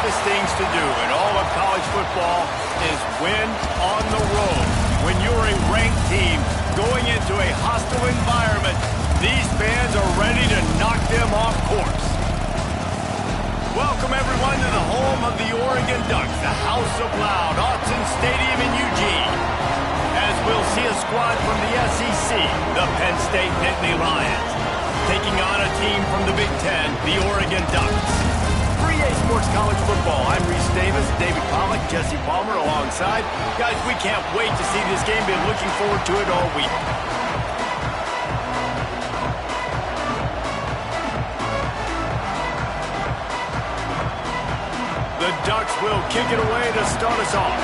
toughest things to do in all of college football is win on the road. When you're a ranked team going into a hostile environment, these fans are ready to knock them off course. Welcome, everyone, to the home of the Oregon Ducks, the House of Loud, Autzen Stadium in Eugene. As we'll see a squad from the SEC, the Penn State Nittany Lions, taking on a team from the Big Ten, the Oregon Ducks. 3A Sports College Football. I'm Reese Davis, David Pollack, Jesse Palmer alongside. Guys, we can't wait to see this game. Been looking forward to it all week. The Ducks will kick it away to start us off.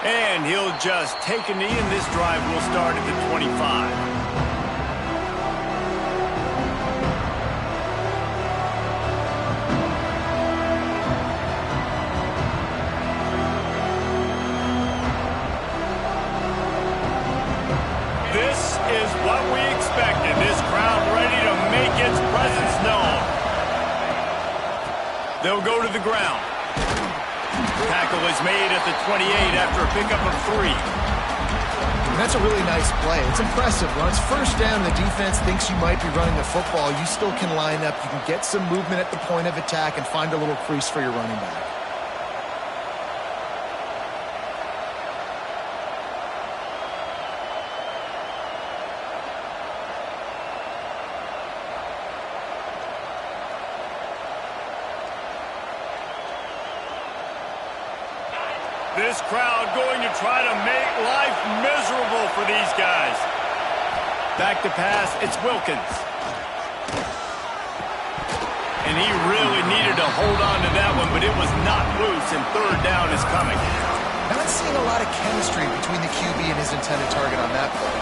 And he'll just take a knee, and this drive will start at the 25. This is what we expected. This crowd ready to make its presence known. They'll go to the ground. Tackle is made at the 28 after a pickup of 3. That's a really nice play. It's impressive. When it's first down, the defense thinks you might be running the football. You still can line up. You can get some movement at the point of attack and find a little crease for your running back. This crowd going to try to make life miserable for these guys. Back to pass, it's Wilkins. And he really needed to hold on to that one, but it was not loose, and third down is coming. Not seeing a lot of chemistry between the QB and his intended target on that play.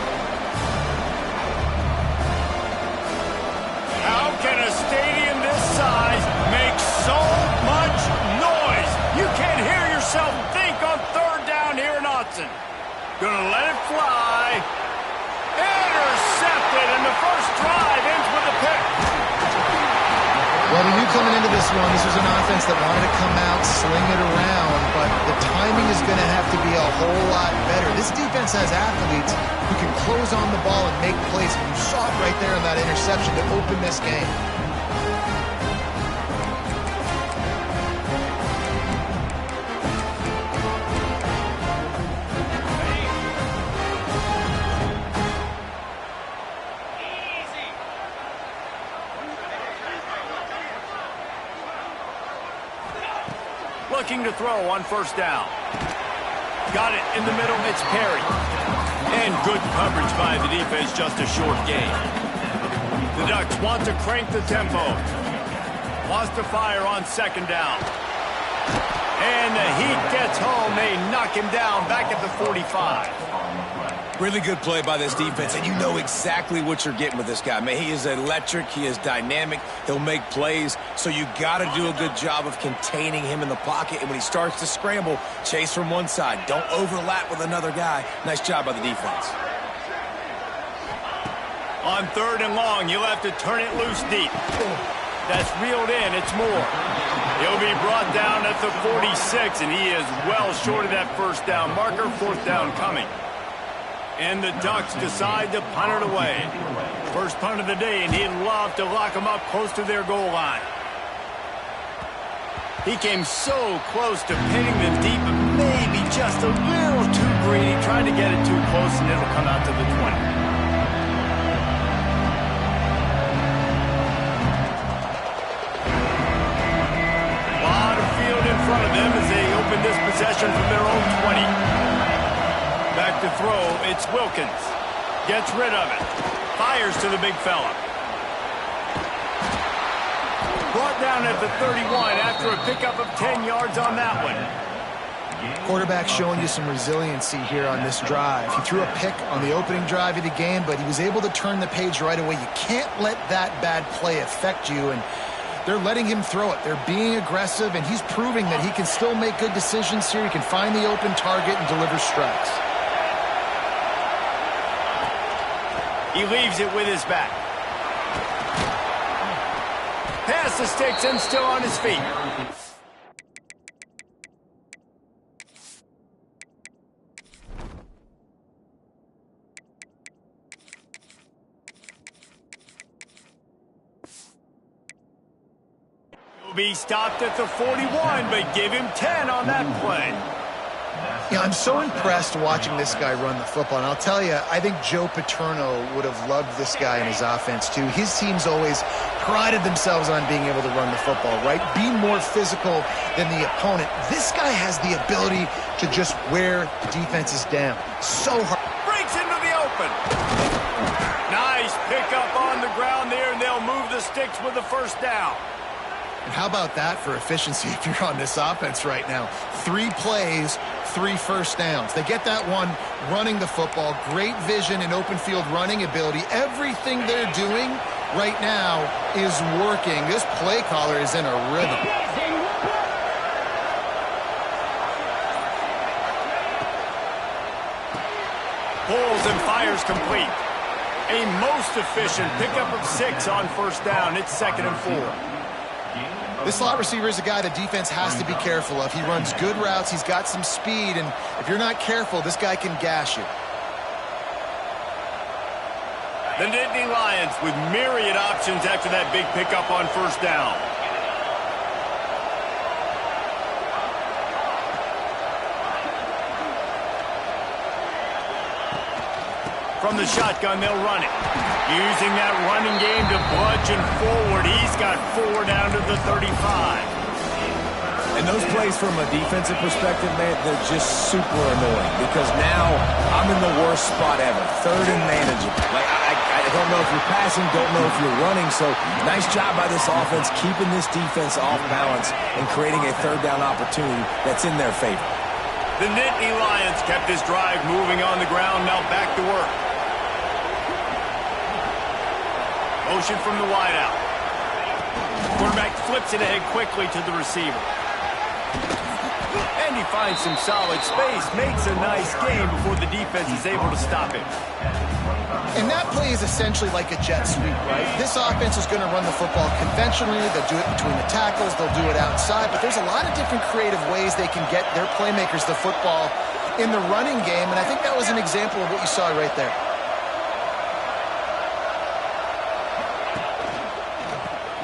How can a stadium this size make so much noise? You can't hear yourself think on third down here in Autzen. Gonna let it fly. Intercepted, and the first drive ends with a pick. Well, we knew coming into this one, this was an offense that wanted to come out, sling it around, but the timing is going to have to be a whole lot better. This defense has athletes who can close on the ball and make plays. You saw it right there in that interception to open this game. Looking to throw on first down. Got it in the middle, it's Perry. And good coverage by the defense, just a short gain. The Ducks want to crank the tempo. Wants to fire on second down. And the heat gets home. They knock him down back at the 45. Really good play by this defense, and you know exactly what you're getting with this guy. Man, he is electric. He is dynamic. He'll make plays, so you got to do a good job of containing him in the pocket. And when he starts to scramble, chase from one side. Don't overlap with another guy. Nice job by the defense. On third and long, you'll have to turn it loose deep. That's reeled in. It's Moore. He'll be brought down at the 46, and he is well short of that first down marker. Fourth down coming. And the Ducks decide to punt it away. First punt of the day, and he'd love to lock them up close to their goal line. He came so close to pinning them deep, but maybe just a little too greedy, trying to get it too close, and it'll come out to the 20. A lot of field in front of them as they open this possession from their own 20. Back to throw, it's Wilkins. Gets rid of it. Fires to the big fella. Brought down at the 31 after a pickup of 10 yards on that one. Quarterback showing you some resiliency here on this drive. He threw a pick on the opening drive of the game, but he was able to turn the page right away. You can't let that bad play affect you, and they're letting him throw it. They're being aggressive, and he's proving that he can still make good decisions here. He can find the open target and deliver strikes. He leaves it with his back. Pass the sticks and still on his feet. He'll be stopped at the 41, but give him 10 on that play. Yeah, I'm so impressed watching this guy run the football. And I'll tell you, I think Joe Paterno would have loved this guy in his offense, too. His teams always prided themselves on being able to run the football, right? Be more physical than the opponent. This guy has the ability to just wear defenses down. So hard. Breaks into the open. Nice pickup on the ground there, and they'll move the sticks with the first down. And how about that for efficiency if you're on this offense right now? 3 plays, 3 first downs. They get that one running the football. Great vision and open field running ability. Everything they're doing right now is working. This play caller is in a rhythm. Pulls and fires complete. A most efficient pickup of 6 on first down. It's 2nd and 4. This slot receiver is a guy the defense has to be careful of. He runs good routes. He's got some speed, and if you're not careful, this guy can gash you. The Nittany Lions with myriad options after that big pickup on first down. From the shotgun, they'll run it. Using that running game to bludgeon forward. He's got 4 down to the 35. And those plays from a defensive perspective, man, they're just super annoying because now I'm in the worst spot ever. 3rd and manageable. Like, I don't know if you're passing, don't know if you're running. So nice job by this offense keeping this defense off balance and creating a 3rd down opportunity that's in their favor. The Nittany Lions kept this drive moving on the ground. Now back to work. Motion from the wideout. Quarterback flips it ahead quickly to the receiver. And he finds some solid space, makes a nice game before the defense is able to stop him. And that play is essentially like a jet sweep, right? This offense is going to run the football conventionally. They'll do it between the tackles. They'll do it outside. But there's a lot of different creative ways they can get their playmakers the football in the running game. And I think that was an example of what you saw right there.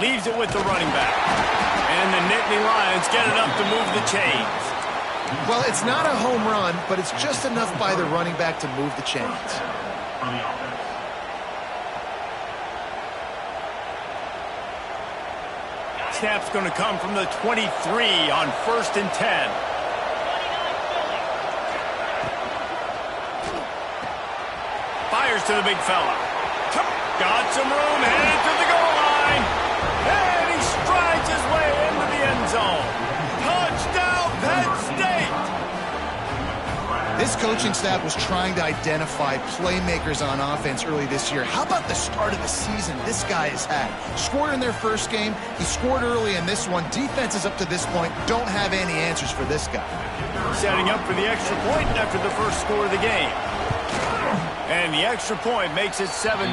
Leaves it with the running back. And the Nittany Lions get it up to move the chains. Well, it's not a home run, but it's just enough by the running back to move the chains. Snap's going to come from the 23 on 1st and 10. Fires to the big fella. Got some room, headed to the goal line. And he strides his way into the end zone. Touchdown, Penn State! This coaching staff was trying to identify playmakers on offense early this year. How about the start of the season this guy has had? Scored in their first game. He scored early in this one. Defenses up to this point don't have any answers for this guy. Setting up for the extra point after the first score of the game. And the extra point makes it 7-0.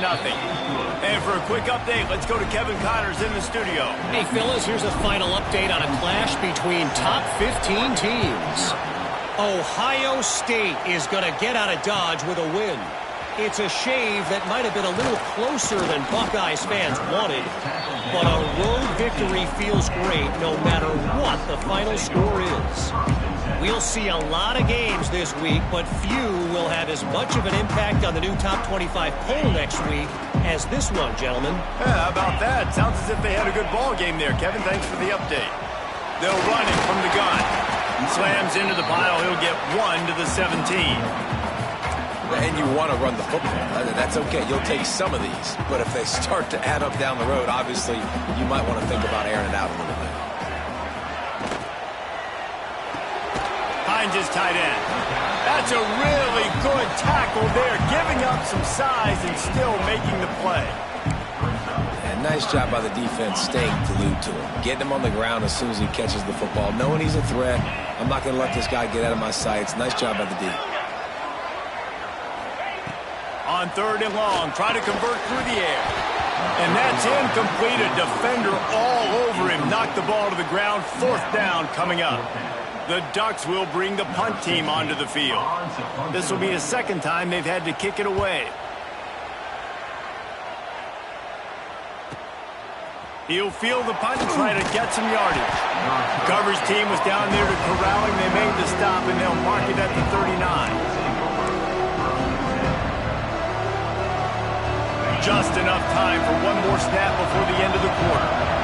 And for a quick update, let's go to Kevin Connors in the studio. Hey, fellas, here's a final update on a clash between top 15 teams. Ohio State is going to get out of Dodge with a win. It's a shave that might have been a little closer than Buckeyes fans wanted, but a road victory feels great no matter what the final score is. We'll see a lot of games this week, but few will have as much of an impact on the new top 25 poll next week as this one, gentlemen. Yeah, how about that? Sounds as if they had a good ball game there. Kevin, thanks for the update. They'll run it from the gun. Slams into the pile. He'll get 1 to the 17. And you want to run the football. That's okay. You'll take some of these. But if they start to add up down the road, obviously, you might want to think about airing it out a little bit. High finds his tight end. That's a really good tackle there, giving up some size and still making the play. And nice job by the defense staying glued to him. Getting him on the ground as soon as he catches the football. Knowing he's a threat, I'm not going to let this guy get out of my sights. Nice job by the D. On 3rd and long, try to convert through the air. And that's incomplete. A defender all over him. Knocked the ball to the ground. 4th down coming up. The Ducks will bring the punt team onto the field. This will be the 2nd time they've had to kick it away. He'll field the punt and try to get some yardage. The coverage team was down there to corral him. They made the stop, and they'll mark it at the 39. Just enough time for one more snap before the end of the quarter.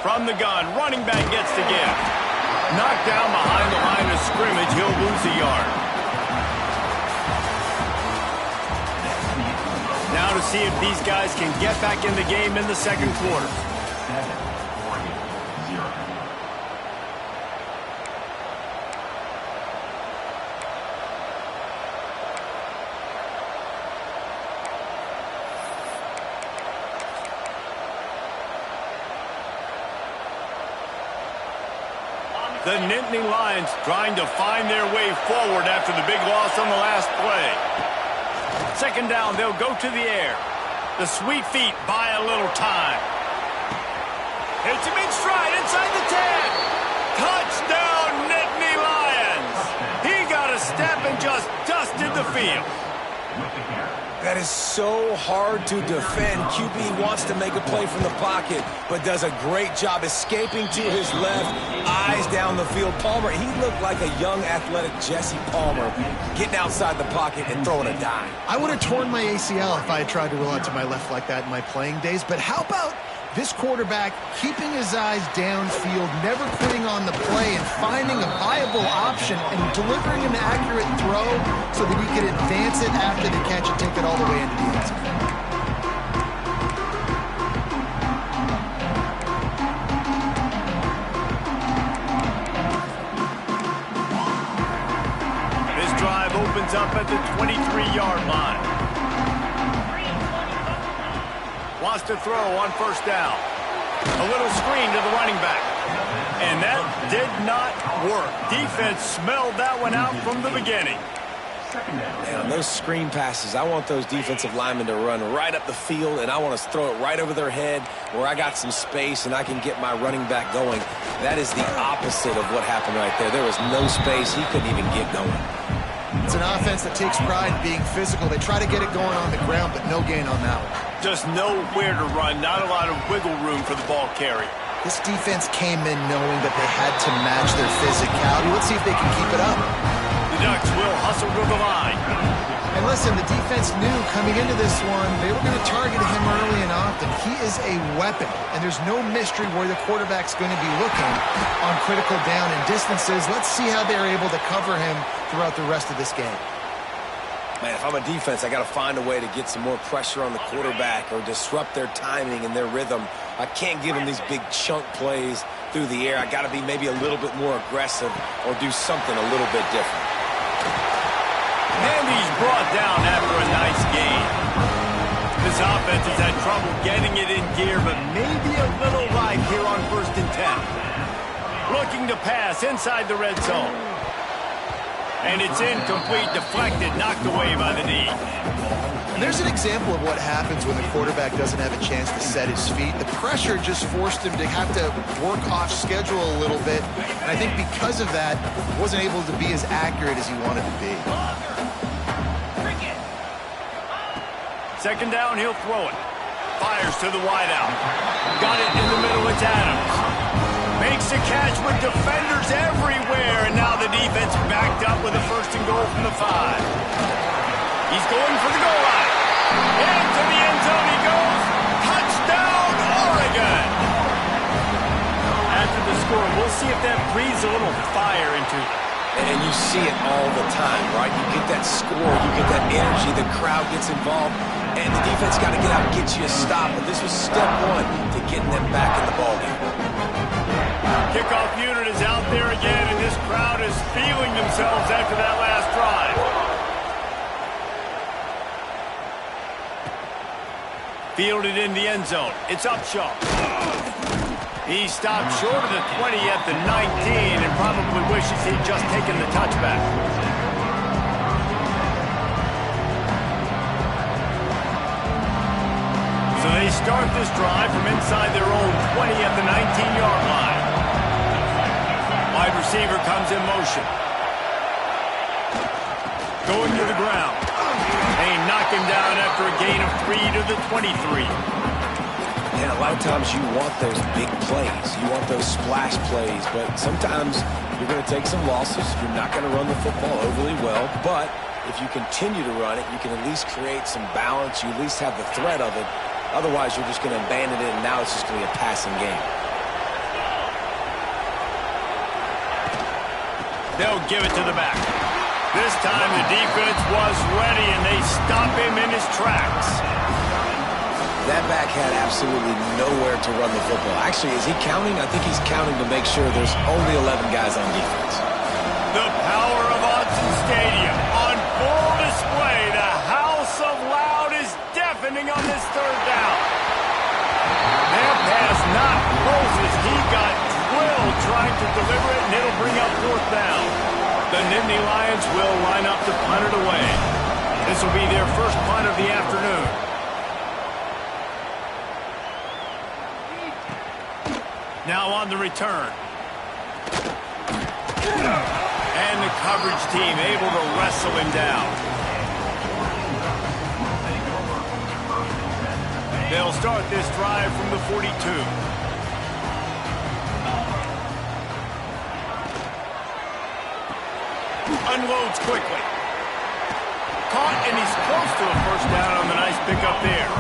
From the gun, running back gets the give. Knocked down behind the line of scrimmage, he'll lose a yard. Now to see if these guys can get back in the game in the 2nd quarter. The Nittany Lions trying to find their way forward after the big loss on the last play. 2nd down, they'll go to the air. The sweet feet buy a little time. Hits him in stride inside the 10. Touchdown, Nittany Lions. He got a step and just dusted the field. That is so hard to defend. QB wants to make a play from the pocket, but does a great job escaping to his left, eyes down the field. Palmer, he looked like a young, athletic Jesse Palmer, getting outside the pocket and throwing a dime. I would have torn my ACL if I had tried to roll out to my left like that in my playing days, but how about this quarterback keeping his eyes downfield, never quitting on the play, and finding a viable option and delivering an accurate throw so that he could advance it after the catch and take it all the way into the end zone. This drive opens up at the 23-yard line. Wants to throw on 1st down. A little screen to the running back. And that did not work. Defense smelled that one out from the beginning. Man, on those screen passes, I want those defensive linemen to run right up the field, and I want to throw it right over their head where I got some space and I can get my running back going. That is the opposite of what happened right there. There was no space. He couldn't even get going. It's an offense that takes pride in being physical. They try to get it going on the ground, but no gain on that one. Just nowhere to run, not a lot of wiggle room for the ball carrier. This defense came in knowing that they had to match their physicality. Let's see if they can keep it up. The Ducks will hustle to the line. And listen, the defense knew coming into this one, they were going to target him early and often. He is a weapon, and there's no mystery where the quarterback's going to be looking on critical down and distances. Let's see how they're able to cover him throughout the rest of this game. Man, if I'm a defense, I got to find a way to get some more pressure on the quarterback or disrupt their timing and their rhythm. I can't give them these big chunk plays through the air. I got to be maybe a little bit more aggressive or do something a little bit different. And he's brought down after a nice gain. This offense has had trouble getting it in gear, but maybe a little life here on 1st and 10. Looking to pass inside the red zone. And it's incomplete, deflected, knocked away by the D. And there's an example of what happens when the quarterback doesn't have a chance to set his feet. The pressure just forced him to have to work off schedule a little bit. And I think because of that, wasn't able to be as accurate as he wanted to be. 2nd down, he'll throw it. Fires to the wideout. Got it in the middle, it's Adams. Makes a catch with defenders everywhere, and now the defense backed up with a 1st and goal from the 5. He's going for the goal line. Into the end zone he goes. Touchdown, Oregon! After the score, we'll see if that breathes a little fire into it. And you see it all the time, right? You get that score, you get that energy, the crowd gets involved, and the defense got to get out and get you a stop. But this was step one to getting them back in the ballgame. Kickoff unit is out there again, and this crowd is feeling themselves after that last drive. Fielded in the end zone. It's Upshaw. He stopped short of the 20 at the 19 and probably wishes he'd just taken the touchback. So they start this drive from inside their own 20 at the 19-yard line. Wide receiver comes in motion. Going to the ground. They knock him down after a gain of 3 to the 23. And a lot of times you want those big plays. You want those splash plays. But sometimes you're going to take some losses. You're not going to run the football overly well. But if you continue to run it, you can at least create some balance. You at least have the threat of it. Otherwise, you're just going to abandon it, and now it's just going to be a passing game. They'll give it to the back. This time the defense was ready, and they stop him in his tracks. That back had absolutely nowhere to run the football. Actually, is he counting? I think he's counting to make sure there's only 11 guys on defense. The power of Autzen Stadium on full display. The house of loud is deafening on this third down. That pass not closes. He got drilled trying to deliver it, and it'll bring up fourth down. The Nittany Lions will line up to punt it away. This will be their first punt of the afternoon. Now on the return. And the coverage team able to wrestle him down. They'll start this drive from the 42. Unloads quickly. Caught, and he's close to a first down on the nice pickup there.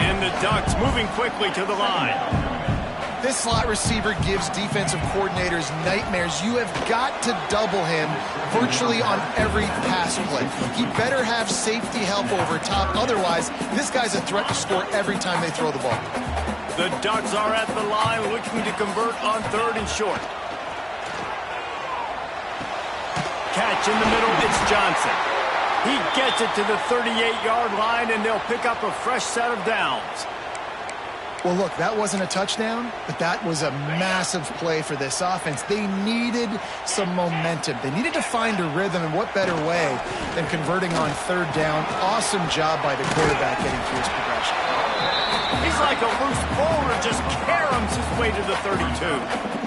And the Ducks moving quickly to the line. This slot receiver gives defensive coordinators nightmares. You have got to double him virtually on every pass play. He better have safety help over top. Otherwise, this guy's a threat to score every time they throw the ball. The Ducks are at the line looking to convert on third and short. Catch in the middle, it's Johnson. He gets it to the 38-yard line, and they'll pick up a fresh set of downs. Well, look, that wasn't a touchdown, but that was a massive play for this offense. They needed some momentum. They needed to find a rhythm, and what better way than converting on third down. Awesome job by the quarterback getting through his progression. He's like a loose boulder, just caroms his way to the 32.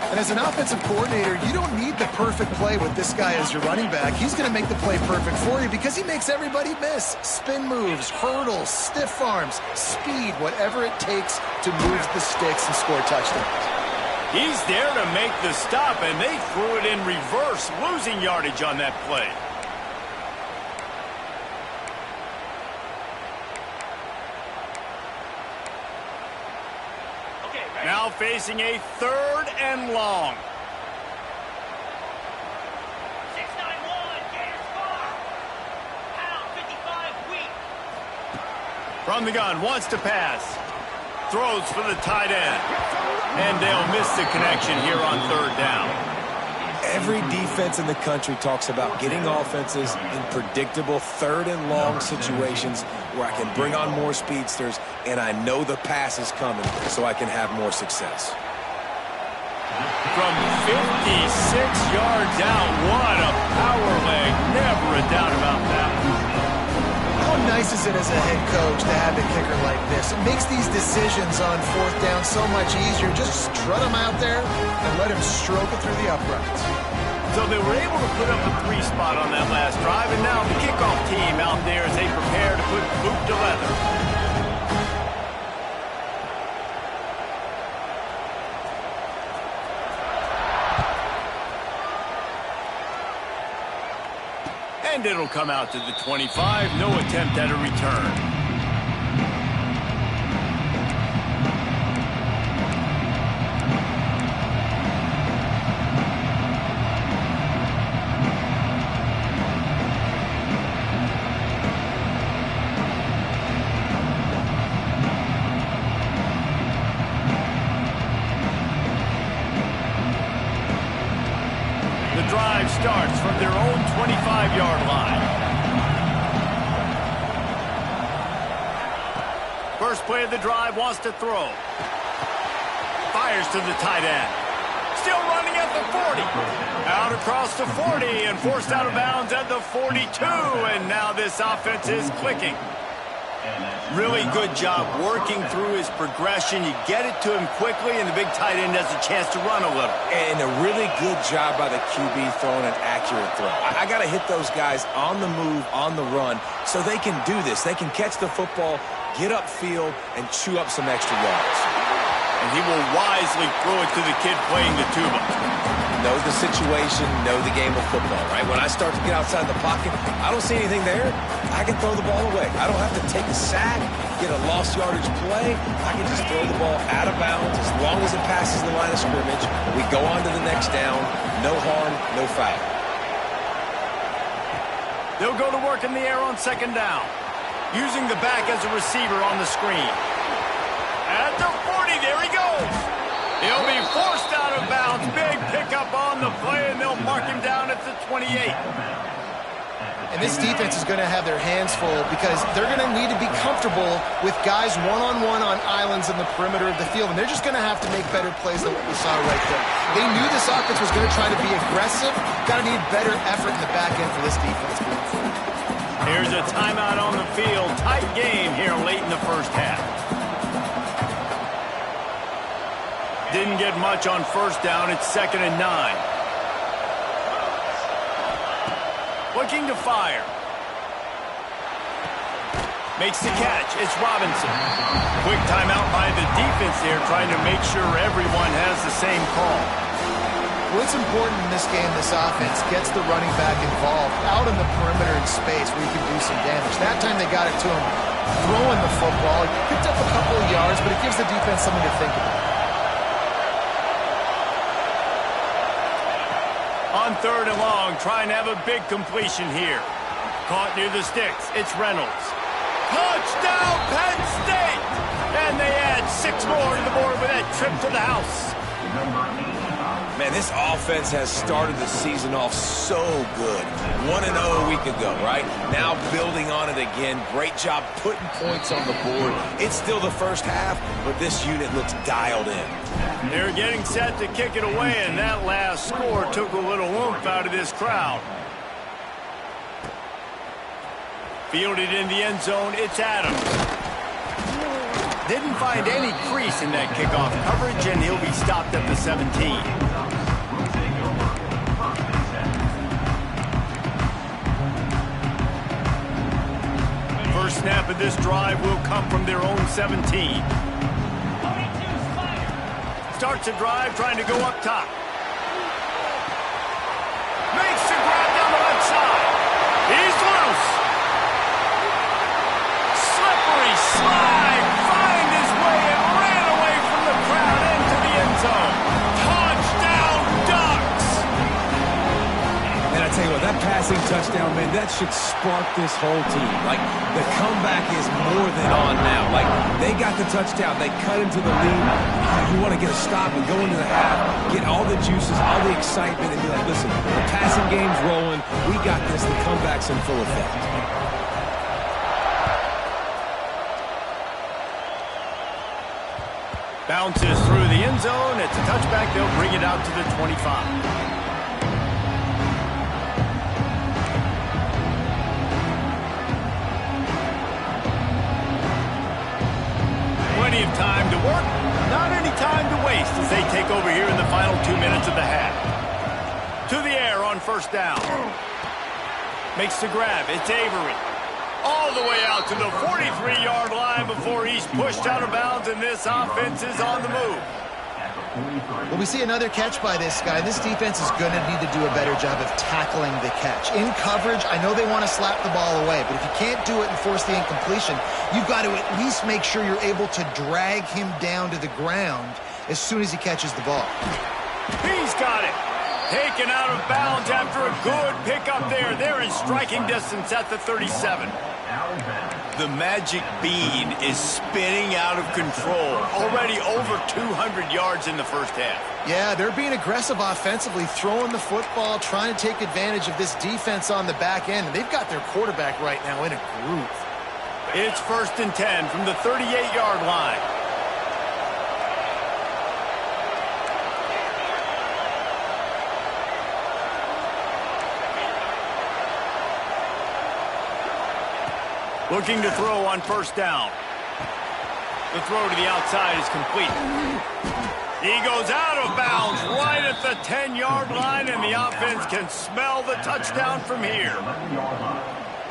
And as an offensive coordinator, you don't need the perfect play with this guy as your running back. He's going to make the play perfect for you because he makes everybody miss. Spin moves, hurdles, stiff arms, speed, whatever it takes to move the sticks and score touchdowns. He's there to make the stop, and they threw it in reverse, losing yardage on that play. Now facing a third and long. 691, Gators far. Pound 55 weak. From the gun, wants to pass. Throws for the tight end. And they'll miss the connection here on third down. Every defense in the country talks about getting offenses in predictable third and long situations where I can bring on more speedsters and I know the pass is coming so I can have more success. From 56 yards out, what a power leg. Never a doubt about that. How nice is it as a head coach to have a kicker like this? It makes these decisions on fourth down so much easier. Just strut him out there and let him stroke it through the uprights. So they were able to put up a 3 spot on that last drive, and now the kickoff team out there as they prepare to put boot to leather. And it'll come out to the 25. No attempt at a return. starts from their own 25-yard line. First play of the drive, wants to throw. Fires to the tight end. Still running at the 40. Out across the 40 and forced out of bounds at the 42. And now this offense is clicking. Really good job working through his progression. You get it to him quickly, and the big tight end has a chance to run a little. And a really good job by the QB throwing an accurate throw. I got to hit those guys on the move, on the run, so they can do this. They can catch the football, get upfield, and chew up some extra yards. And he will wisely throw it to the kid playing the tuba. Knows the situation, know the game of football, right? When I start to get outside the pocket, I don't see anything there. I can throw the ball away. I don't have to take a sack, get a lost yardage play. I can just throw the ball out of bounds as long as it passes the line of scrimmage. We go on to the next down. No harm, no foul. They'll go to work in the air on second down. Using the back as a receiver on the screen. At the 40, there he goes. He'll be forced out of bounds. Big pickup on the play, and they'll mark him down at the 28. And this defense is going to have their hands full because they're going to need to be comfortable with guys one-on-one on islands in the perimeter of the field, and they're just going to have to make better plays than what we saw right there. They knew this offense was going to try to be aggressive. Got to need better effort in the back end for this defense. Here's a timeout on the field. Tight game here late in the first half. Didn't get much on first down. It's 2nd and 9. Looking to fire. Makes the catch. It's Robinson. Quick timeout by the defense here, trying to make sure everyone has the same call. Well, it's important in this game, this offense gets the running back involved out in the perimeter in space where you can do some damage. That time they got it to him throwing the football. He picked up a couple of yards, but it gives the defense something to think about. On 3rd and long, trying to have a big completion here. Caught near the sticks. It's Reynolds. Touchdown, Penn State! And they add 6 more to the board with that trip to the house. Man, this offense has started the season off so good. 1-0 a week ago, right? Now building on it again. Great job putting points on the board. It's still the first half, but this unit looks dialed in. They're getting set to kick it away, and that last score took a little oomph out of this crowd. Fielded in the end zone, it's Adams. Didn't find any crease in that kickoff coverage, and he'll be stopped at the 17. First snap of this drive will come from their own 17. Starts a drive trying to go up top. Makes the grab down the left side. He's loose. Slippery slide. Find his way and ran away from the crowd into the end zone. Touchdown, Ducks. And I tell you what, that passing touchdown, man, that should spark this whole team. Like, the comeback is more than on now. Like, they got the touchdown. They cut into the lead. You want to get a stop and go into the half, get all the juices, all the excitement, and be like, listen, the passing game's rolling. We got this. The comeback's in full effect. Bounces through the end zone. It's a touchback. They'll bring it out to the 25. Plenty of time to work, not any time to waste as they take over here in the final 2 minutes of the half. To the air on first down. Makes the grab. It's Avery. All the way out to the 43-yard line before he's pushed out of bounds, and this offense is on the move. Well, we see another catch by this guy. This defense is going to need to do a better job of tackling the catch. In coverage, I know they want to slap the ball away, but if you can't do it and force the incompletion, you've got to at least make sure you're able to drag him down to the ground as soon as he catches the ball. He's got it. Taken out of bounds after a good pickup there. They're in striking distance at the 37. The magic bean is spinning out of control. Already over 200 yards in the first half. Yeah, they're being aggressive offensively, throwing the football, trying to take advantage of this defense on the back end. And they've got their quarterback right now in a groove. It's 1st and 10 from the 38-yard line. Looking to throw on 1st down. The throw to the outside is complete. He goes out of bounds right at the 10-yard line, and the offense can smell the touchdown from here.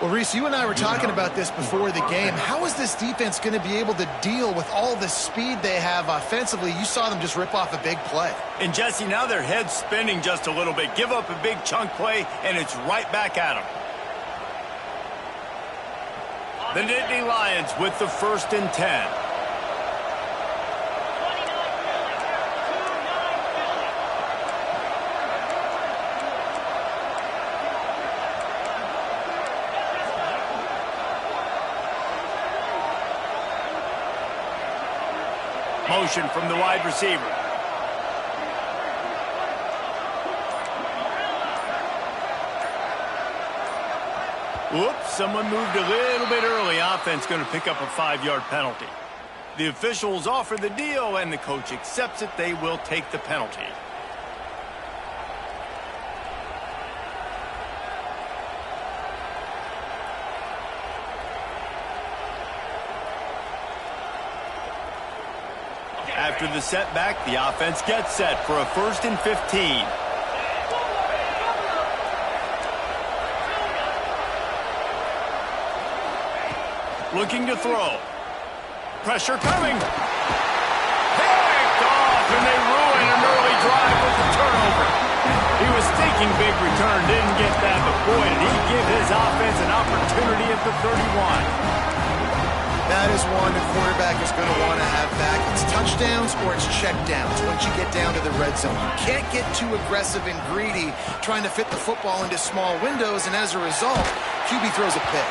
Well, Reese, you and I were talking about this before the game. How is this defense going to be able to deal with all the speed they have offensively? You saw them just rip off a big play. And, Jesse, now their head's spinning just a little bit. Give up a big chunk play, and it's right back at them. The Nittany Lions with the 1st and 10. Motion from the wide receiver. Whoops, someone moved a little bit early. Offense going to pick up a 5-yard penalty. The officials offer the deal, and the coach accepts it. They will take the penalty. After the setback, the offense gets set for a 1st and 15. Looking to throw. Pressure coming. Picked off, and they ruin an early drive with the turnover. He was thinking big return, didn't get that, but boy, did he give his offense an opportunity at the 31. That is one the quarterback is going to want to have back. It's touchdowns or it's checkdowns once you get down to the red zone. You can't get too aggressive and greedy trying to fit the football into small windows, and as a result, QB throws a pick.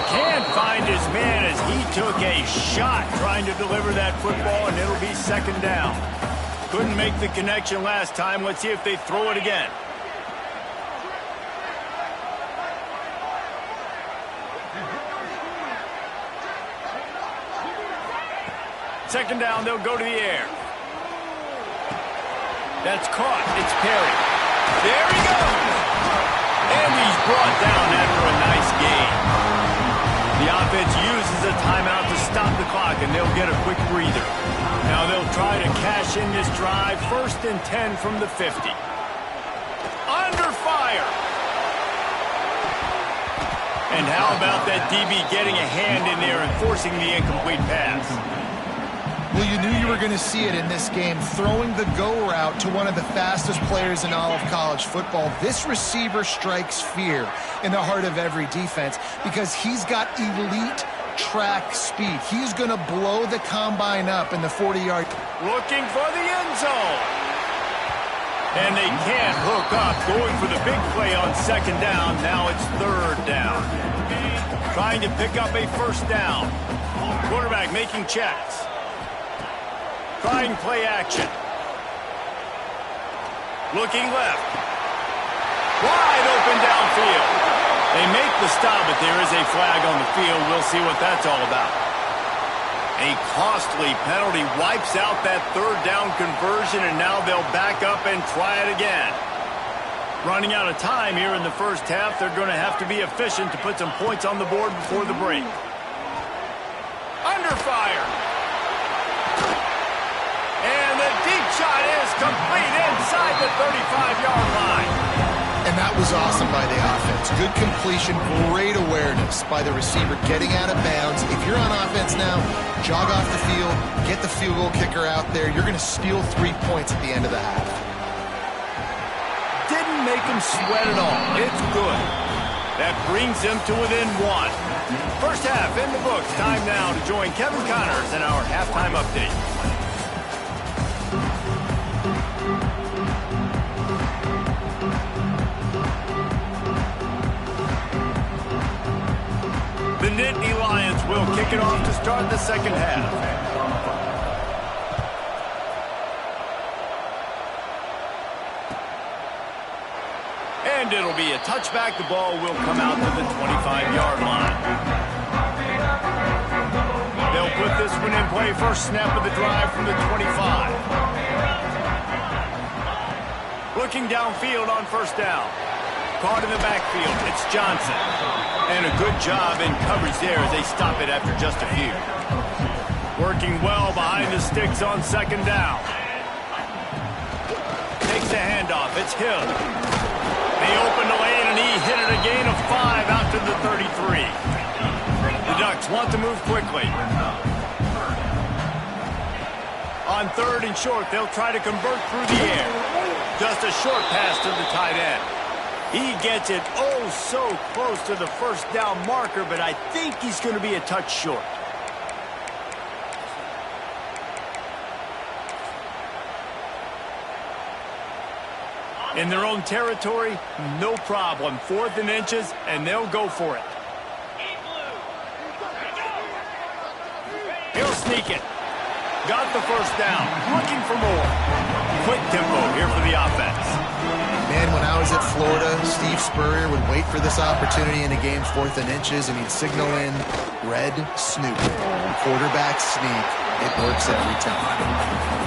Can't find his man as he took a shot trying to deliver that football, and it'll be 2nd down. Couldn't make the connection last time. Let's see if they throw it again. Second down, they'll go to the air. That's caught. It's Perry. There he goes. And he's brought down after a nice gain. The offense uses a timeout to stop the clock, and they'll get a quick breather. Now they'll try to cash in this drive. 1st and 10 from the 50. Under fire. And how about that DB getting a hand in there and forcing the incomplete pass? Well, you knew you were going to see it in this game, throwing the go route to one of the fastest players in all of college football. This receiver strikes fear in the heart of every defense because he's got elite track speed. He's going to blow the combine up in the 40-yard. Looking for the end zone. And they can't hook up. Going for the big play on 2nd down. Now it's 3rd down. Trying to pick up a 1st down. Quarterback making checks. Trying play action. Looking left. Wide open downfield. They make the stop, but there is a flag on the field. We'll see what that's all about. A costly penalty wipes out that 3rd down conversion, and now they'll back up and try it again. Running out of time here in the first half. They're going to have to be efficient to put some points on the board before the break. Under fire. And the deep shot is complete inside the 35-yard line. And that was awesome by the offense. Good completion, great awareness by the receiver getting out of bounds. If you're on offense now, jog off the field, get the field goal kicker out there. You're going to steal 3 points at the end of the half. Didn't make him sweat at all. It's good. That brings them to within 1. First half in the books. Time now to join Kevin Connors in our halftime update. The Nittany Lions will kick it off to start the second half. And it'll be a touchback. The ball will come out to the 25-yard line. They'll put this one in play. First snap of the drive from the 25. Looking downfield on first down. Caught in the backfield. It's Johnson. And a good job in coverage there as they stop it after just a few. Working well behind the sticks on second down. Takes the handoff. It's Hill. They opened the lane, and he hit it a gain of 5 out to the 33. The Ducks want to move quickly. On third and short, they'll try to convert through the air. Just a short pass to the tight end. He gets it oh so close to the first down marker, but I think he's going to be a touch short. In their own territory, no problem. 4th and inches, and they'll go for it. He'll sneak it. Got the first down. Looking for more. Quick tempo here for the offense. Man, when I was at Florida, Steve Spurrier would wait for this opportunity in a game 4th and inches, and he'd signal in red snoop. Quarterback sneak. It works every time.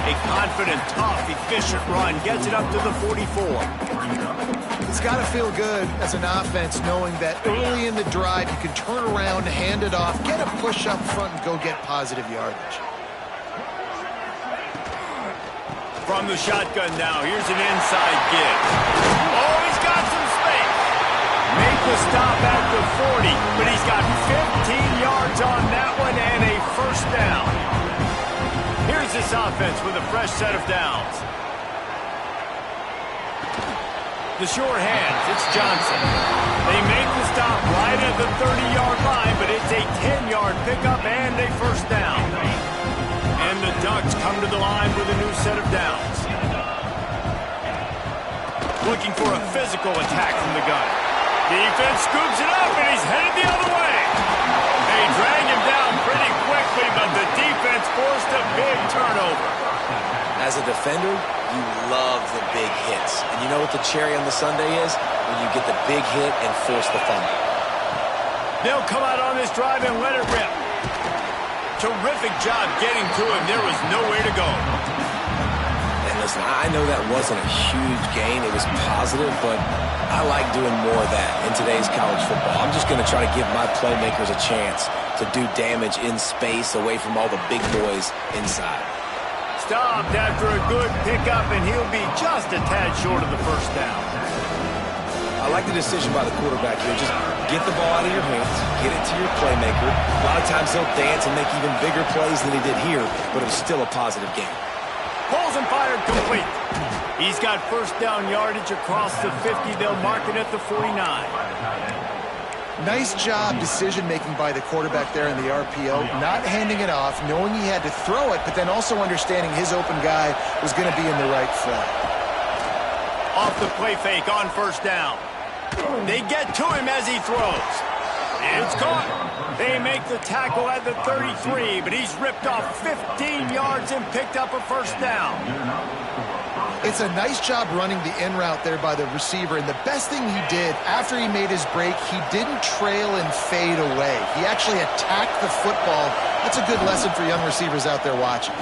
A confident, tough, efficient run gets it up to the 44. It's got to feel good as an offense knowing that early in the drive you can turn around, hand it off, get a push up front, and go get positive yardage. From the shotgun now, here's an inside give. Oh, he's got some space. Make the stop at the 40, but he's got 15 yards on that one and a first down. Here's this offense with a fresh set of downs. The short hands, it's Johnson. They make the stop right at the 30-yard line, but it's a 10-yard pickup and a first down. And the Ducks come to the line with a new set of downs. Looking for a physical attack from the gun. Defense scoops it up, and he's headed the other way. They drag him down pretty quickly, but the defense forced a big turnover. As a defender, you love the big hits. And you know what the cherry on the sundae is? When you get the big hit and force the fumble. They'll come out on this drive and let it rip. Terrific job getting to him. There was nowhere to go. And listen, I know that wasn't a huge gain. It was positive, but I like doing more of that in today's college football. I'm just going to try to give my playmakers a chance to do damage in space away from all the big boys inside. Stopped after a good pickup, and he'll be just a tad short of the first down. I like the decision by the quarterback here. Just get the ball out of your hands, get it to your playmaker. A lot of times he'll dance and make even bigger plays than he did here, but it was still a positive game. Pulls and fired complete. He's got first down yardage across the 50. They'll mark it at the 49. Nice job decision-making by the quarterback there in the RPO, not handing it off, knowing he had to throw it, but then also understanding his open guy was going to be in the right flat. Off the play fake on first down. They get to him as he throws. It's caught. They make the tackle at the 33, but he's ripped off 15 yards and picked up a first down. It's a nice job running the in route there by the receiver, and the best thing he did after he made his break, he didn't trail and fade away. He actually attacked the football. That's a good lesson for young receivers out there watching.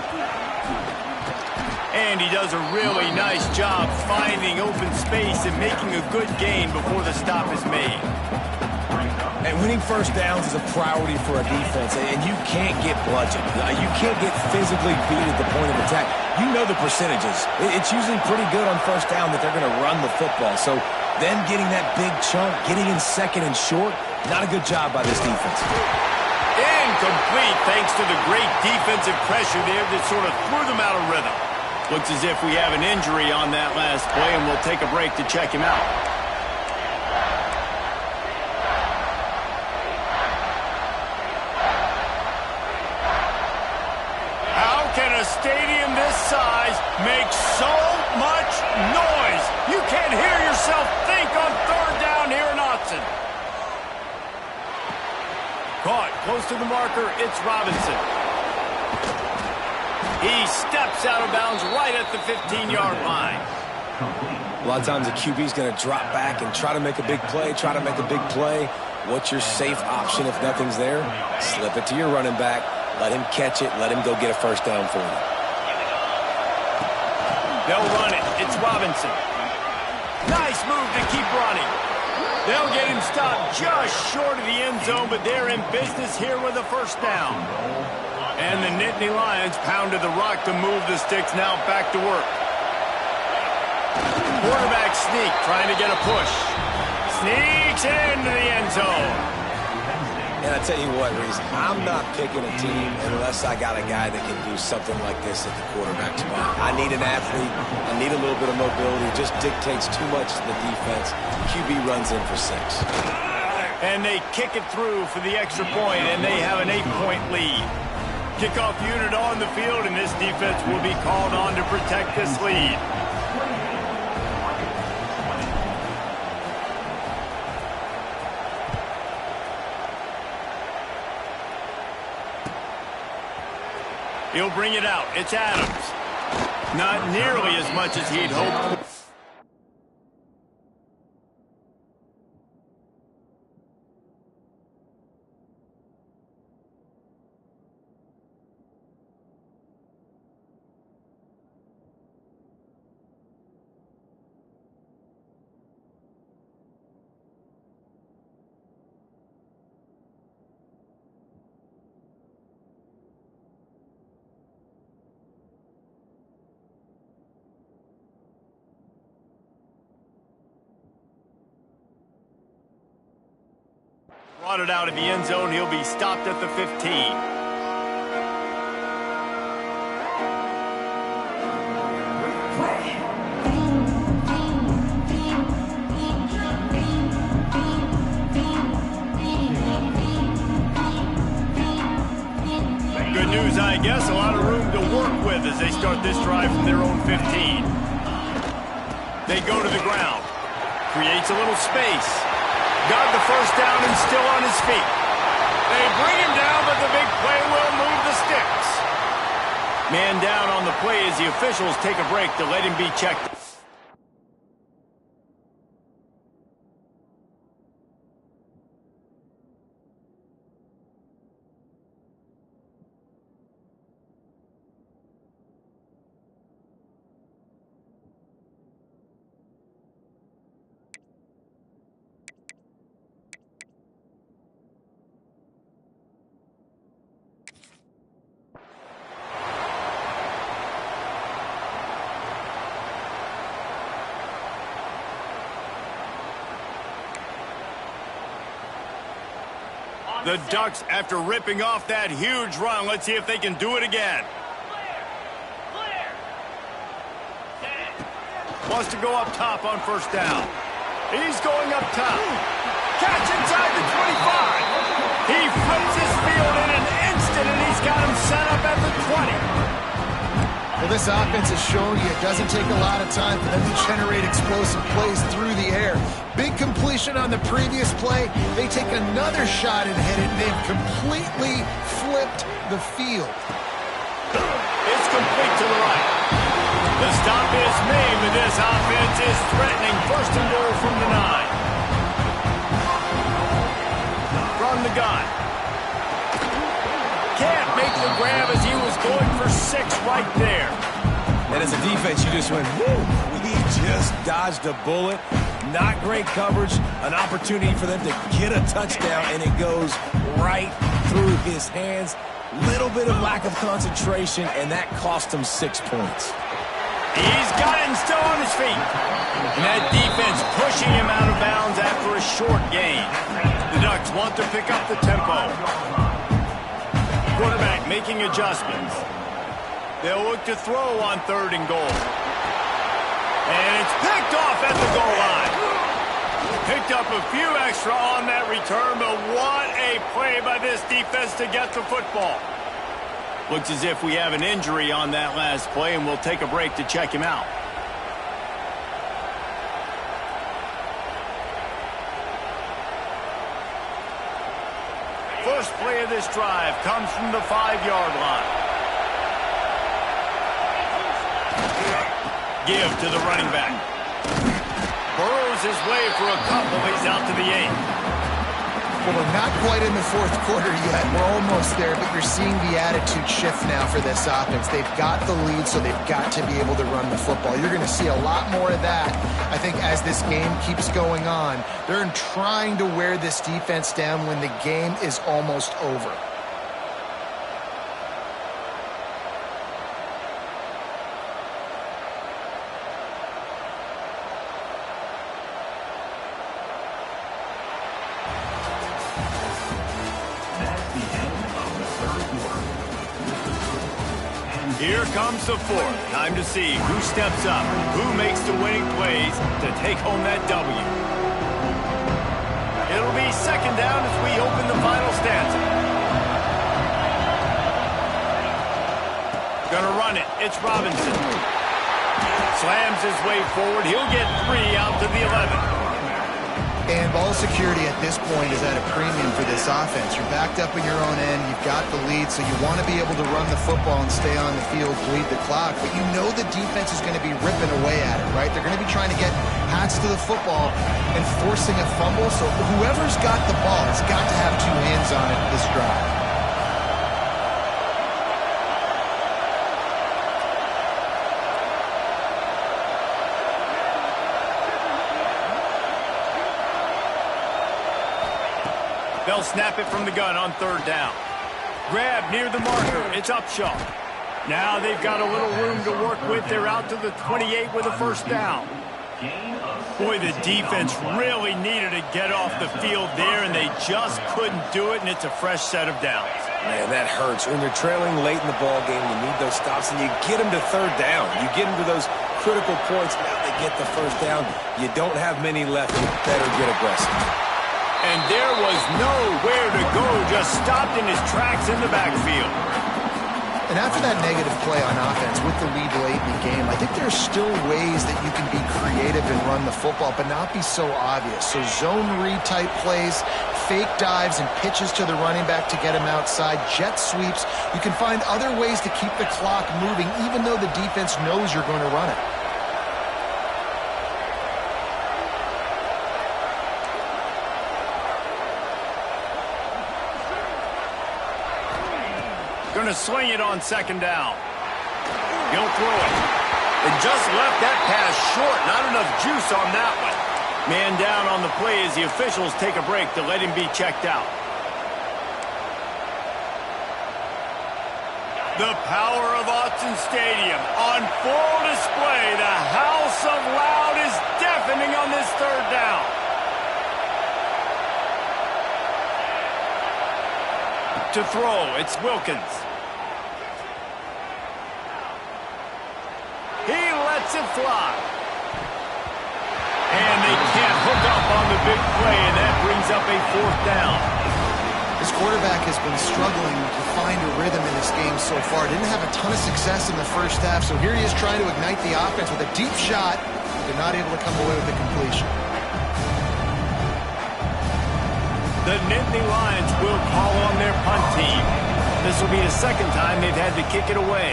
And he does a really nice job finding open space and making a good gain before the stop is made. And winning first downs is a priority for a defense, and you can't get bludgeoned. You can't get physically beat at the point of attack. You know the percentages. It's usually pretty good on first down that they're going to run the football. So them getting that big chunk, getting in second and short, not a good job by this defense. Incomplete thanks to the great defensive pressure there that sort of threw them out of rhythm. Looks as if we have an injury on that last play, and we'll take a break to check him out. How can a stadium this size make so much noise? You can't hear yourself think on third down here in Autzen. Caught close to the marker, it's Robinson. He steps out of bounds right at the 15-yard line. A lot of times the QB is going to drop back and try to make a big play, What's your safe option if nothing's there? Slip it to your running back. Let him catch it. Let him go get a first down for you. They'll run it. It's Robinson. Nice move to keep running. They'll get him stopped just short of the end zone, but they're in business here with a first down. And the Nittany Lions pounded the rock to move the sticks. Now back to work. Quarterback sneak, trying to get a push. Sneaks into the end zone. And I tell you what, Reese, I'm not picking a team unless I got a guy that can do something like this at the quarterback spot. I need an athlete. I need a little bit of mobility. It just dictates too much to the defense. QB runs in for 6. And they kick it through for the extra point, and they have an 8-point lead. Kickoff unit on the field, and this defense will be called on to protect this lead. He'll bring it out. It's Adams. Not nearly as much as he'd hoped. Brought it out of the end zone. He'll be stopped at the 15. Good news, I guess. A lot of room to work with as they start this drive from their own 15. They go to the ground. Creates a little space. Got the first down and still on his feet. They bring him down, but the big play will move the sticks. Man down on the play as the officials take a break to let him be checked. The Ducks, after ripping off that huge run, let's see if they can do it again. Clear. Wants to go up top on first down. He's going up top. Catch inside the 25. He flips his field in an instant, and he's got him set up at the 20. Well, this offense has shown you it doesn't take a lot of time for them to generate explosive plays through the air. Big completion on the previous play. They take another shot and hit it, and they've completely flipped the field. It's complete to the right. The stop is made, but this offense is threatening. First and goal from the 9. From the gun. Can't make the grab as he was going for 6 right there. And as a defense, you just went, whoo, he just dodged a bullet. Not great coverage, an opportunity for them to get a touchdown, and it goes right through his hands. Little bit of lack of concentration, and that cost him 6 points. He's got it and still on his feet. And that defense pushing him out of bounds after a short gain. The Ducks want to pick up the tempo. Quarterback making adjustments. They'll look to throw on 3rd and goal. And it's picked off at the goal line. Picked up a few extra on that return, but what a play by this defense to get the football. Looks as if we have an injury on that last play, and we'll take a break to check him out. First play of this drive comes from the 5-yard line. Give to the running back. Burrows his way for a couple. He's out to the 8. Well, we're not quite in the fourth quarter yet. We're almost there, but you're seeing the attitude shift now for this offense. They've got the lead, so they've got to be able to run the football. You're going to see a lot more of that, I think, as this game keeps going on. They're trying to wear this defense down when the game is almost over. Here comes the fourth. Time to see who steps up, who makes the winning plays to take home that W. It'll be second down as we open the final stanza. Gonna run it. It's Robinson. Slams his way forward. He'll get 3 out to the 11. And ball security at this point is at a premium for this offense. You're backed up in your own end. You've got the lead, so you want to be able to run the football and stay on the field, bleed the clock. But you know the defense is going to be ripping away at it, right? They're going to be trying to get hats to the football and forcing a fumble. So whoever's got the ball has got to have 2 hands on it this drive. They'll snap it from the gun on third down. Grab near the marker. It's Upshaw. Now they've got a little room to work with. They're out to the 28 with a first down. Boy, the defense really needed to get off the field there, and they just couldn't do it, and it's a fresh set of downs. Man, that hurts. When you're trailing late in the ball game, you need those stops, and you get them to third down. You get them to those critical points. Now they get the first down. You don't have many left. You better get aggressive. And there was nowhere to go, just stopped in his tracks in the backfield. And after that negative play on offense with the lead late in the game, I think there's still ways that you can be creative and run the football, but not be so obvious. So zone read type plays, fake dives and pitches to the running back to get him outside, jet sweeps. You can find other ways to keep the clock moving, even though the defense knows you're going to run it. Going to sling it on second down. He'll throw it. And just left that pass short. Not enough juice on that one. Man down on the play as the officials take a break to let him be checked out. The power of Autzen Stadium on full display. The house of loud is deafening on this third down. To throw, it's Wilkins. He lets it fly. And they can't hook up on the big play, and that brings up a fourth down. This quarterback has been struggling to find a rhythm in this game so far. Didn't have a ton of success in the first half, so here he is trying to ignite the offense with a deep shot. They're not able to come away with the completion. The Nittany Lions will call on their punt team. This will be the second time they've had to kick it away.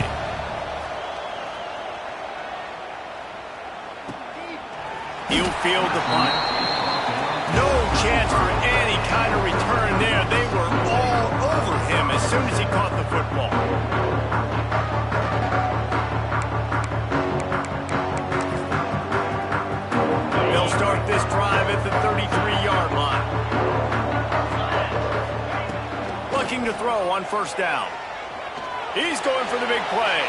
He'll field the punt. No chance for any kind of return there. They were all over him as soon as he caught the football. They'll start this drive at the 33-yard line. Looking to throw on first down. He's going for the big play.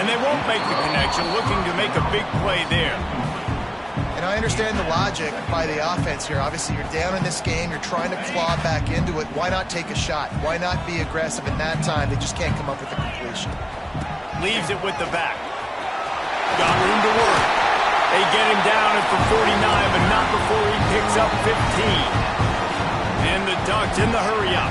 And they won't make the connection, looking to make a big play there. And I understand the logic by the offense here. Obviously, you're down in this game. You're trying to claw back into it. Why not take a shot? Why not be aggressive in that time? They just can't come up with a completion. Leaves it with the back. Got room to work. They get him down at the 49, but not before he picks up 15. And the Ducks in the hurry up.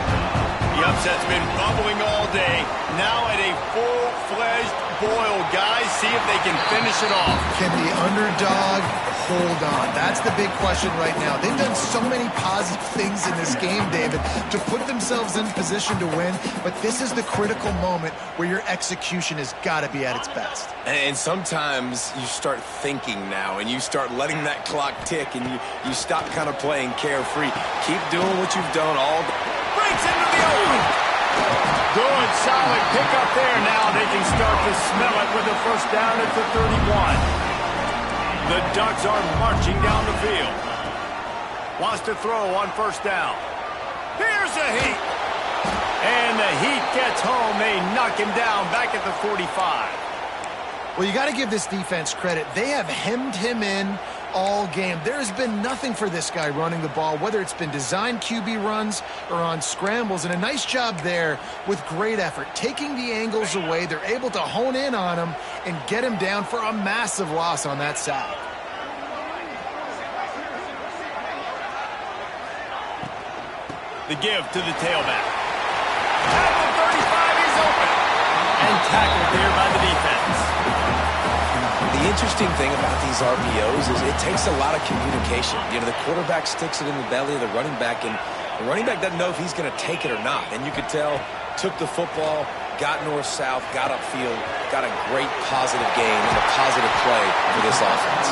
The The upset's been bubbling all day. Now at a full-fledged boil. Guys, see if they can finish it off. Can the underdog hold on? That's the big question right now. They've done so many positive things in this game, David, to put themselves in position to win, but this is the critical moment where your execution has got to be at its best. And sometimes you start thinking now, and you start letting that clock tick, and you stop kind of playing carefree. Keep doing what you've done all day. Breaks into the open. Good, solid pickup there. Now they can start to smell it with a first down at the 31. The Ducks are marching down the field. Wants to throw on first down. Here's the Heat. And the Heat gets home. They knock him down back at the 45. Well, you got to give this defense credit. They have hemmed him in all game. There has been nothing for this guy running the ball, whether it's been designed QB runs or on scrambles, and a nice job there with great effort. Taking the angles away, they're able to hone in on him and get him down for a massive loss on that sack. The give to the tailback. At the 35, he's open. And tackled there by the defense. The interesting thing about these RPOs is it takes a lot of communication. You know, the quarterback sticks it in the belly of the running back, and the running back doesn't know if he's going to take it or not. And you could tell, took the football, got north-south, got upfield, got a great positive game and a positive play for this offense.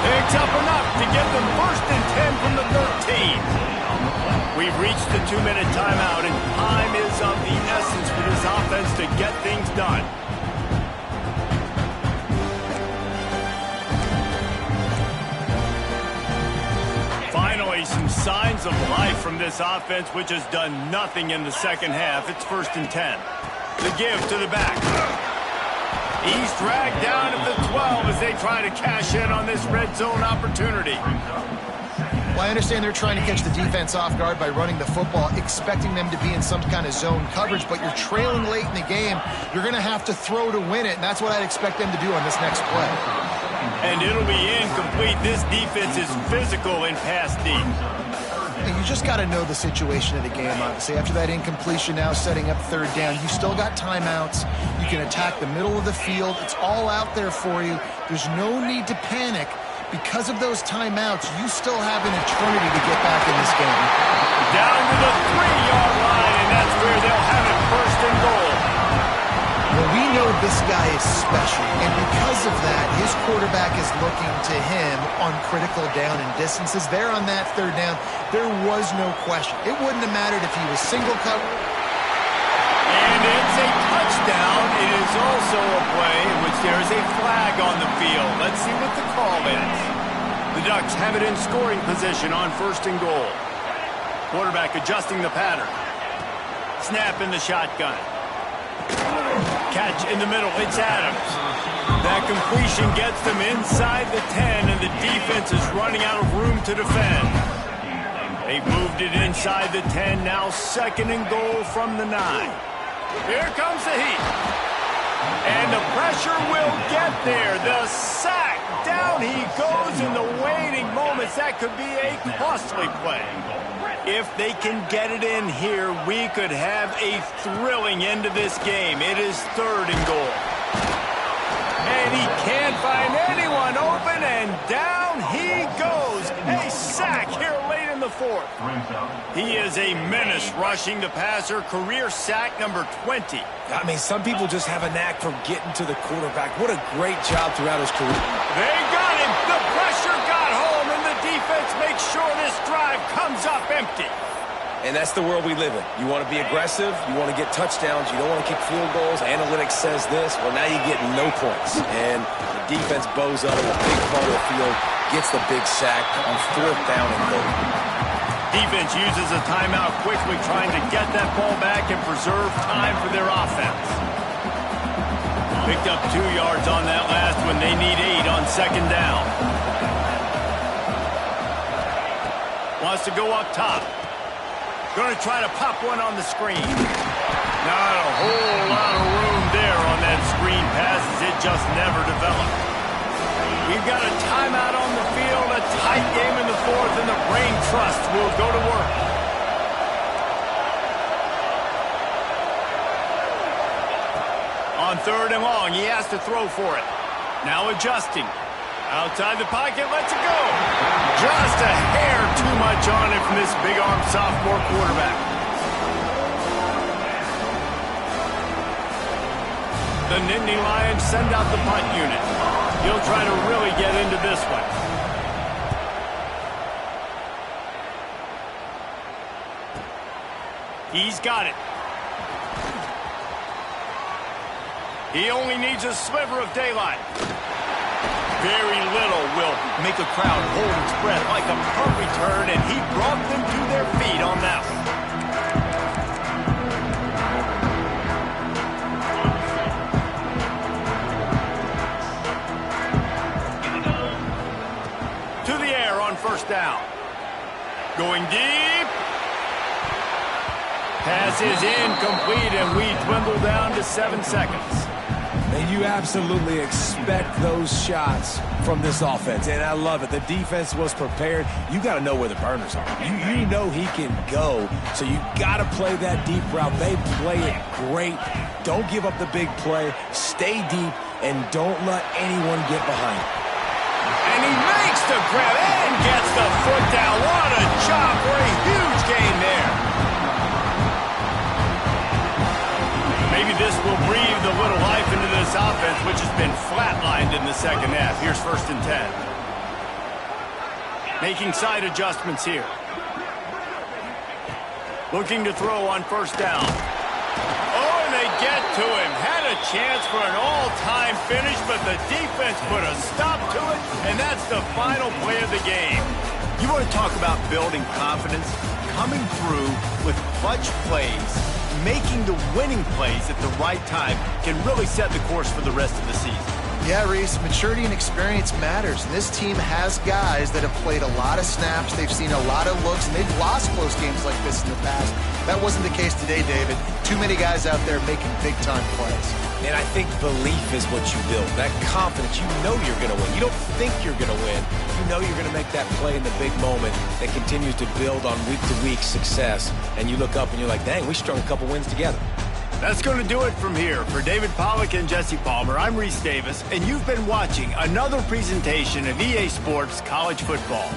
Picks up enough to get them first and 10 from the 13. We've reached the 2-minute timeout, and time is of the essence for this offense to get things done. Finally, some signs of life from this offense, which has done nothing in the second half. It's first and 10. The give to the back. He's dragged down at the 12 as they try to cash in on this red zone opportunity. Well, I understand they're trying to catch the defense off guard by running the football, expecting them to be in some kind of zone coverage, but you're trailing late in the game. You're going to have to throw to win it, and that's what I'd expect them to do on this next play. And it'll be incomplete. This defense is physical in pass deep. And you just got to know the situation of the game, obviously. After that incompletion now setting up third down, you still got timeouts. You can attack the middle of the field. It's all out there for you. There's no need to panic. Because of those timeouts, you still have an eternity to get back in this game. Down to the 3-yard line, and that's where they'll have it first and goal. Well, we know this guy is special, and because of that, his quarterback is looking to him on critical down and distances. There on that third down, there was no question. It wouldn't have mattered if he was single cover. And it's a touchdown. It is also a play in which there is a flag on the field. Let's see what the call is. The Ducks have it in scoring position on first and goal. Quarterback adjusting the pattern. Snap in the shotgun. Catch in the middle. It's Adams. That completion gets them inside the 10, and the defense is running out of room to defend. They moved it inside the 10. Now second and goal from the 9. Here comes the Heat. And the pressure will get there. The sack. Down he goes in the waiting moments. That could be a costly play. If they can get it in here, we could have a thrilling end to this game. It is third and goal. And he can't find anyone open, and down he goes. A sack here late in the fourth. He is a menace rushing the passer. Career sack number 20. I mean, some people just have a knack for getting to the quarterback. What a great job throughout his career. They got him. The pressure got home, and the defense makes sure this drive comes up empty. And that's the world we live in. You want to be aggressive. You want to get touchdowns. You don't want to kick field goals. Analytics says this. Well, now you get no points. And the defense bows up in a big part of the field, gets the big sack on fourth down and goal. Defense uses a timeout quickly, trying to get that ball back and preserve time for their offense. Picked up 2 yards on that last one. They need 8 on second down. Wants to go up top. Going to try to pop one on the screen. Not a whole lot of room there on that screen pass, as it just never developed. We've got a timeout on the field, a tight game in the fourth, and the Brain Trust will go to work. 3rd and long. He has to throw for it. Now adjusting. Outside the pocket, lets it go. Just a hair too much on it from this big-arm sophomore quarterback. The Nittany Lions send out the punt unit. He'll try to really get into this one. He's got it. He only needs a sliver of daylight. Very little will make a crowd hold its breath like a punt return, and he brought them to their feet on that one. To the air on 1st down. Going deep. Pass is incomplete, and we dwindle down to 7 seconds. And you absolutely expect those shots from this offense, and I love it. The defense was prepared. You got to know where the burners are. You know he can go, so you got to play that deep route. They play it great. Don't give up the big play. Stay deep, and don't let anyone get behind. And he makes the grab and gets the foot down. What a job for a huge gain there. Maybe this will breathe a little life into this offense, which has been flatlined in the 2nd half. Here's 1st and 10. Making side adjustments here. Looking to throw on 1st down. Oh, and they get to him. Had a chance for an all-time finish, but the defense put a stop to it, and that's the final play of the game. You want to talk about building confidence? Coming through with clutch plays, making the winning plays at the right time can really set the course for the rest of the season. Yeah, Reese, maturity and experience matters. And this team has guys that have played a lot of snaps. They've seen a lot of looks, and they've lost close games like this in the past. That wasn't the case today, David. Too many guys out there making big-time plays. And I think belief is what you build. That confidence, you know you're going to win. You don't think you're going to win. You know you're going to make that play in the big moment that continues to build on week-to-week success. And you look up and you're like, dang, we strung a couple wins together. That's going to do it from here. For David Pollack and Jesse Palmer, I'm Reese Davis, and you've been watching another presentation of EA Sports College Football.